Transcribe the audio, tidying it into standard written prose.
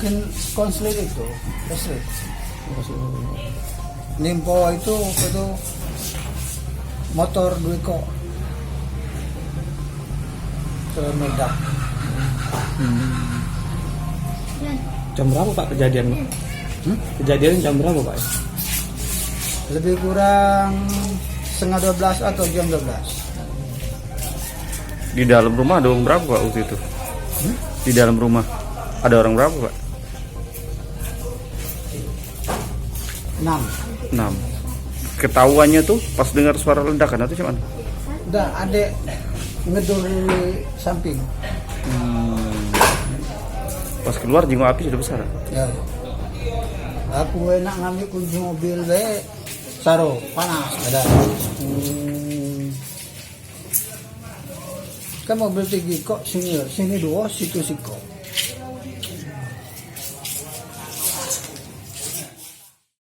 lewatin konslet itu, konslet. Limpo itu motor Duiko meledak. Jam berapa Pak kejadian? Kejadian jam berapa Pak? Lebih kurang setengah 12 atau jam 12. Di dalam rumah ada orang berapa Pak waktu itu? Di dalam rumah ada orang berapa Pak? 6. 6. Ketahuannya tuh pas dengar suara ledakan atau gimana? Udah adek ngedur di samping. Pas keluar jenguk api sudah besar. Ya. Aku enak ngambil kunci mobil be saro panas ada. Kan mobil tinggi kok sini 2 situ siko.